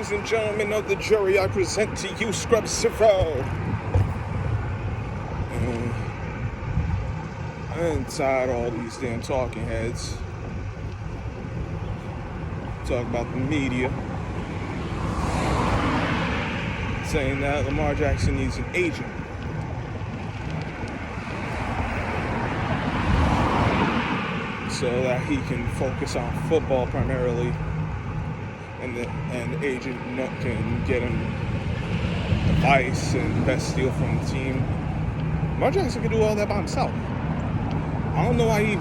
Ladies and gentlemen of the jury, I present to you Scrub Zero. I'm tired of all these damn talking heads. Talk about the media. Saying that Lamar Jackson needs an agent. So that he can focus on football primarily. And the agent can get him advice and best deal from the team. Lamar Jackson can do all that by himself. I don't know why he's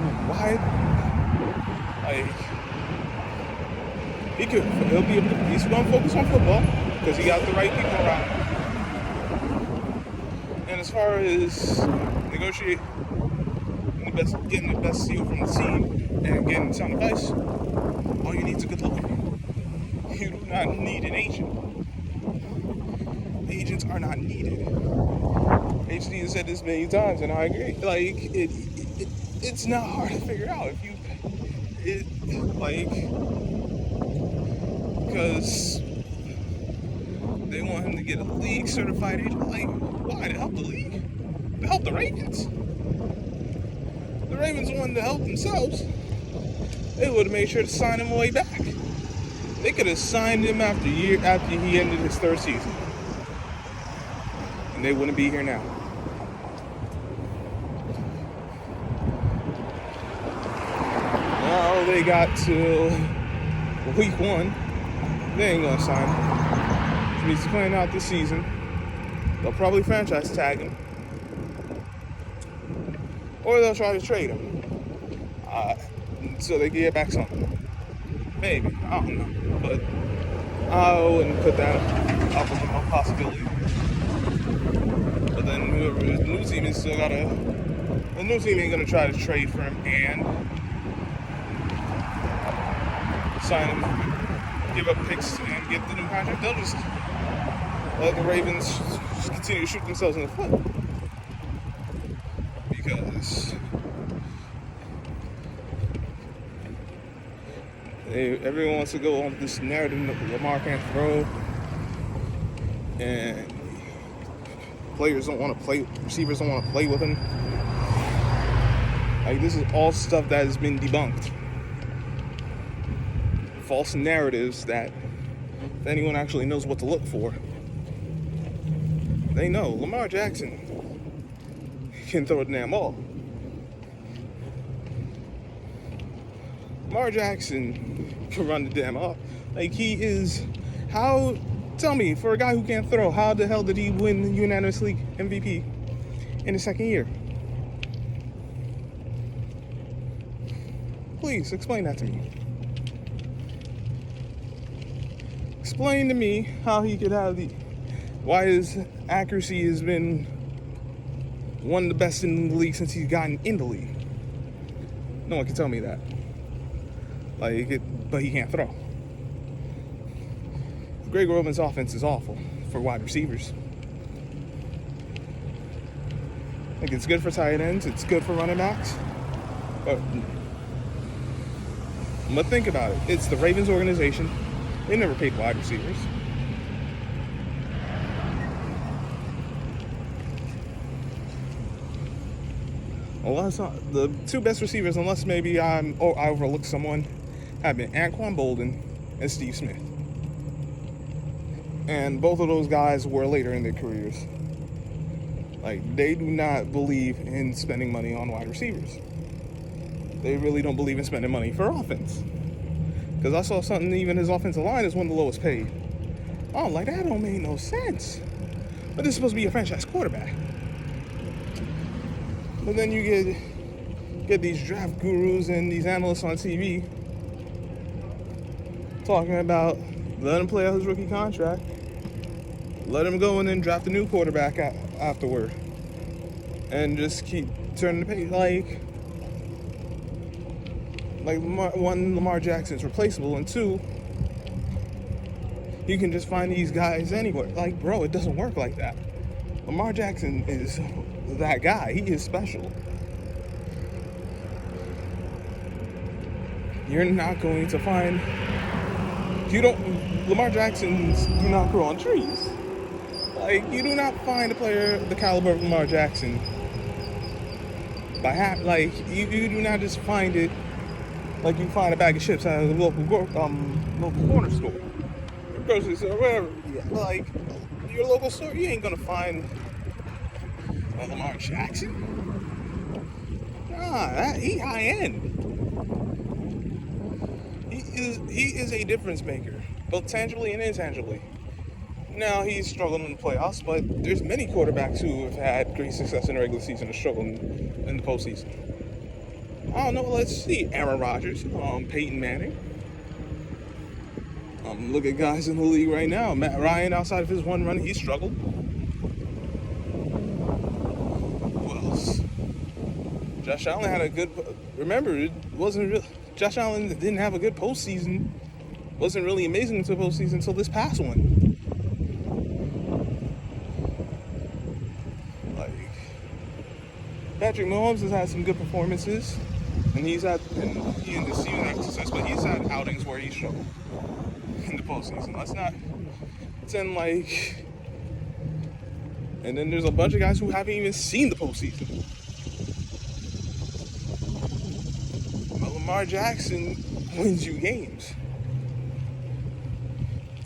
going to focus on football because he got the right people around him. And as far as negotiating getting the best deal from the team and getting sound advice, all you need is a good lawyer. You do not need an agent. Agents are not needed. HD has said this many times, and I agree. It's not hard to figure out because they want him to get a league certified agent. Why? To help the league? To help the Ravens? The Ravens wanted to help themselves. They would have made sure to sign him way back. They could have signed him after he ended his third season. And they wouldn't be here now. Now they got to week 1. They ain't gonna sign him. He's playing out this season. They'll probably franchise tag him. Or they'll try to trade him. So they can get back something. Maybe. I don't know. But I wouldn't put that up as a possibility. But then the new team is still gotta. The new team ain't gonna try to trade for him and sign him, give up picks and get the new contract. They'll just let the Ravens continue to shoot themselves in the foot. Because everyone wants to go on this narrative that Lamar can't throw, and players don't want to play, receivers don't want to play with him. This is all stuff that has been debunked. False narratives that, if anyone actually knows what to look for, they know Lamar Jackson can throw a damn ball. Lamar Jackson can run the damn off. Tell me, for a guy who can't throw, how the hell did he win the unanimous league MVP in his second year? Please, explain that to me. Explain to me how he could have why his accuracy has been one of the best in the league since he's gotten in the league. No one can tell me that. But he can't throw. Greg Roman's offense is awful for wide receivers. It's good for tight ends, it's good for running backs. But think about it. It's the Ravens organization. They never paid wide receivers. The two best receivers, unless maybe I overlooked someone, have been Anquan Bolden and Steve Smith. And both of those guys were later in their careers. They do not believe in spending money on wide receivers. They really don't believe in spending money for offense. Because I saw something, even his offensive line is one of the lowest paid. That don't make no sense. But this is supposed to be a franchise quarterback. But then you get these draft gurus and these analysts on TV talking about let him play out his rookie contract, let him go and then draft a new quarterback afterward, and just keep turning the page. Lamar Jackson's replaceable, and 2, you can just find these guys anywhere. Bro, it doesn't work like that. Lamar Jackson is that guy. He is special. You're not going to find. You don't. Lamar Jacksons do not grow on trees. Like, you do not find a player the caliber of Lamar Jackson by like you do not just find it like you find a bag of chips at a local corner store, grocery store, whatever. Yeah, like your local store, you ain't gonna find a Lamar Jackson. Nah, he high end. He is a difference maker, both tangibly and intangibly. Now he's struggling in the playoffs, but there's many quarterbacks who have had great success in the regular season and struggled in the postseason. I don't know. Let's see. Aaron Rodgers, Peyton Manning. Look at guys in the league right now. Matt Ryan, outside of his one run, he struggled. Who else? Josh Allen had a good. Remember, it wasn't real. Josh Allen didn't have a good postseason. Wasn't really amazing until postseason until this past one. Like Patrick Mahomes has had some good performances, and he in the season had success, but he's had outings where he struggled in the postseason. Let's not pretend like. And then there's a bunch of guys who haven't even seen the postseason. But Lamar Jackson wins you games.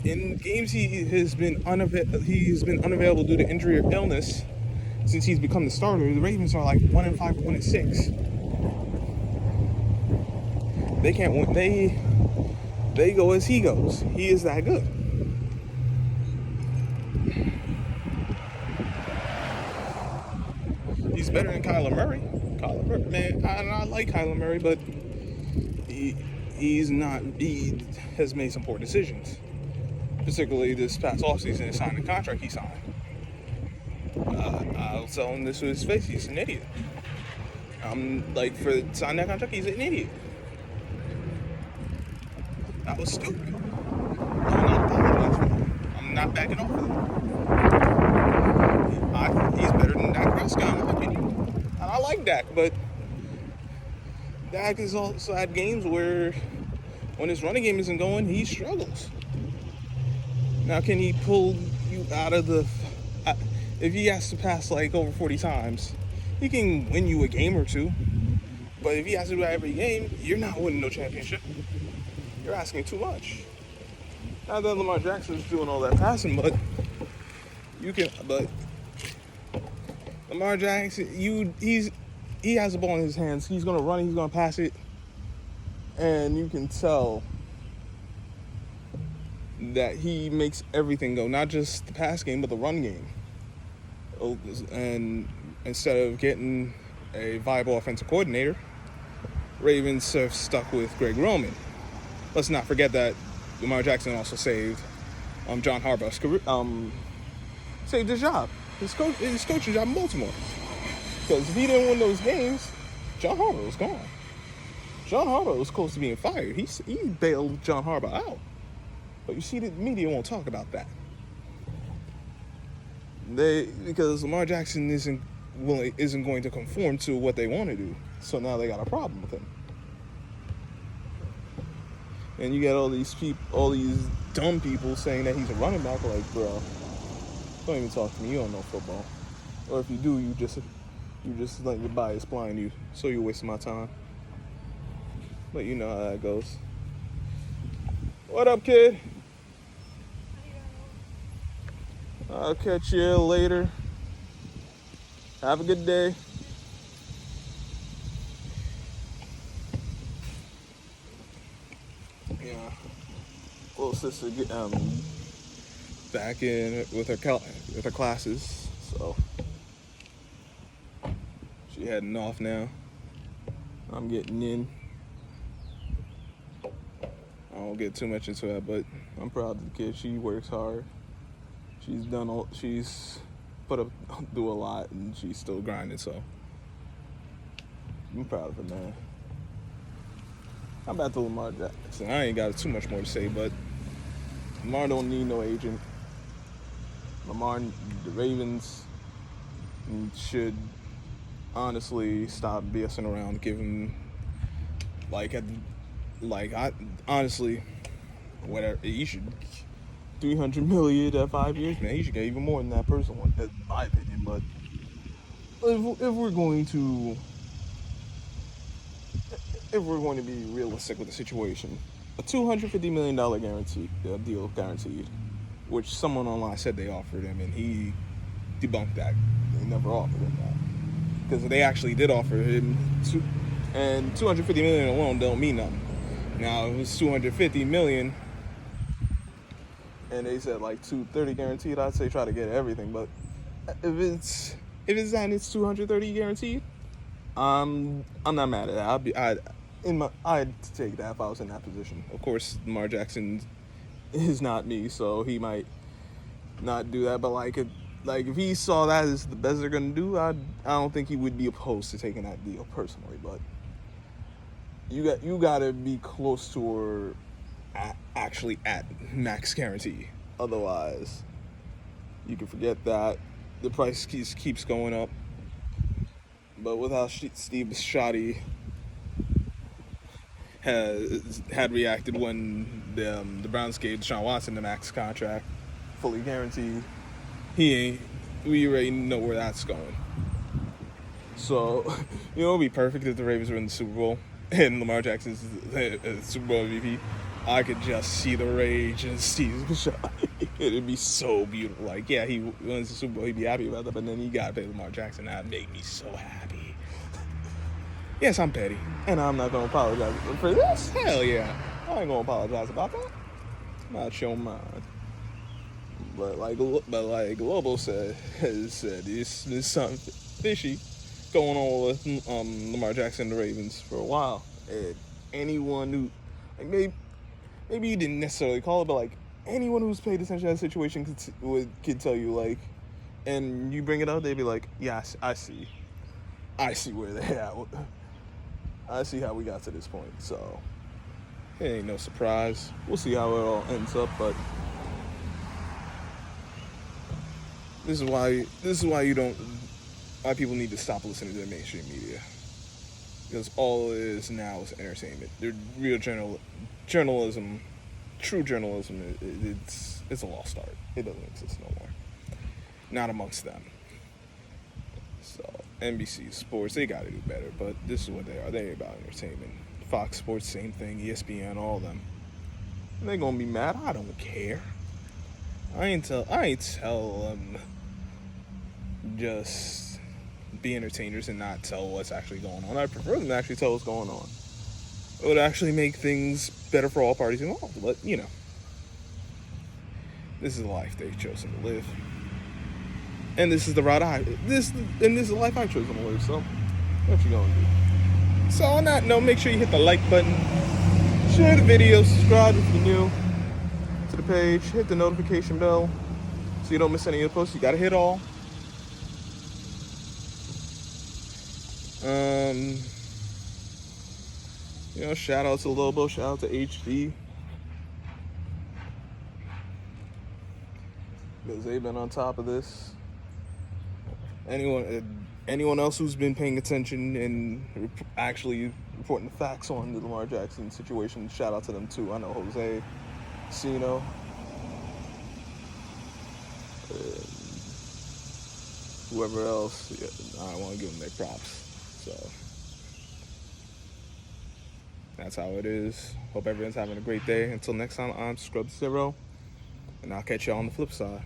In games he has been unavailable due to injury or illness since he's become the starter. The Ravens are like 1-5, 1-6. They can't win. They go as he goes. He is that good. He's better than Kyler Murray. Man, I like Kyler Murray, but he's not. He has made some poor decisions. Particularly this past offseason, signing the contract he signed. I'll tell him this to his face. He's an idiot. For signing that contract, he's an idiot. That was stupid. I'm not backing off of it. He's better than Dak Prescott, in my opinion. And I like Dak, but Dak has also had games where when his running game isn't going, he struggles. Now, can he pull you out of the... If he has to pass like over 40 times, he can win you a game or two. But if he has to do that every game, you're not winning no championship. You're asking too much. Not that Lamar Jackson's doing all that passing, but Lamar Jackson, he has the ball in his hands. He's gonna run it, he's gonna pass it, and you can tell that he makes everything go, not just the pass game, but the run game. And instead of getting a viable offensive coordinator, Ravens have stuck with Greg Roman. Let's not forget that Lamar Jackson also saved John Harbaugh's career, saved his job, his coaching job in Baltimore. Because if he didn't win those games, John Harbaugh was gone. John Harbaugh was close to being fired. He bailed John Harbaugh out. But you see, the media won't talk about that. Because Lamar Jackson isn't going to conform to what they want to do. So now they got a problem with him. And you get all these dumb people saying that he's a running back. Like, bro, don't even talk to me. You don't know football. Or if you do, you just let your bias blind you. So you're wasting my time. But you know how that goes. What up, kid? I'll catch you later. Have a good day. Yeah. Little sister back in with her classes, so she heading off now. I'm getting in. I won't get too much into that, but I'm proud of the kid. She works hard. She's put up do a lot, and she's still grinding. So I'm proud of her, man. How about the Lamar Jackson? I ain't got too much more to say, but Lamar don't need no agent. The Ravens should honestly stop BSing around. Give him honestly, whatever. You should $300 million at 5 years, man, he should get even more than that person one, in my opinion. But if we're going to be realistic with the situation, a $250 million guarantee deal guaranteed, which someone online said they offered him, and he debunked that. They never offered him that, because they actually did offer him and $250 million alone don't mean nothing. Now, if it was $250 million and they said like 230 guaranteed, I'd say try to get everything. But if it's that and it's 230 guaranteed, I'm not mad at that. I'd take that if I was in that position. Of course, Lamar Jackson is not me, so he might not do that. But if he saw that as the best they're gonna do, I don't think he would be opposed to taking that deal personally. But you gotta be close to or actually at max guarantee. Otherwise, you can forget that. The price keeps going up. But with how Steve Bisciotti had reacted when the Browns gave Deshaun Watson the max contract, fully guaranteed, we already know where that's going. So, it'd be perfect if the Ravens were in the Super Bowl and Lamar Jackson's the Super Bowl MVP. I could just see the rage in Steve Bisciotti. It'd be so beautiful. Like, yeah, he wins the Super Bowl, he'd be happy about that, but then you gotta pay Lamar Jackson. That'd make me so happy. Yes, I'm petty, and I'm not gonna apologize for this. Hell yeah, I ain't gonna apologize about that. Not your mind. But like Lobo has said, there's something fishy going on with Lamar Jackson and the Ravens for a while. And anyone who, like, maybe you didn't necessarily call it, but like anyone who's paid attention to that situation could tell you, like, and you bring it up, they'd be like, yes, I see where they're at. I see how we got to this point. So it ain't no surprise. We'll see how it all ends up, but this is why people need to stop listening to the mainstream media, because all it is now is entertainment. The real journalism, true journalism, it's a lost art. It doesn't exist no more, not amongst them. So NBC Sports, they got to do better, but this is what they are. They're about entertainment. Fox Sports, same thing. ESPN, all of them. And they're gonna be mad. I don't care. I ain't tell them just be entertainers and not tell what's actually going on. I prefer them to actually tell what's going on. It would actually make things better for all parties involved. But this is the life they've chosen to live, and this is the route this is the life I've chosen to live. So what you gonna do? So on that note, make sure you hit the like button, share the video, subscribe if you're new to the page, hit the notification bell so you don't miss any of the posts. You gotta hit all. Shout out to Lobo, shout out to HD, because they've been on top of this. Anyone else who's been paying attention and actually reporting the facts on the Lamar Jackson situation, shout out to them too. I know Jose, Cino, whoever else. Yeah, I want to give them their props. So that's how it is. Hope everyone's having a great day. Until next time, I'm Scrub Zero, and I'll catch you on the flip side.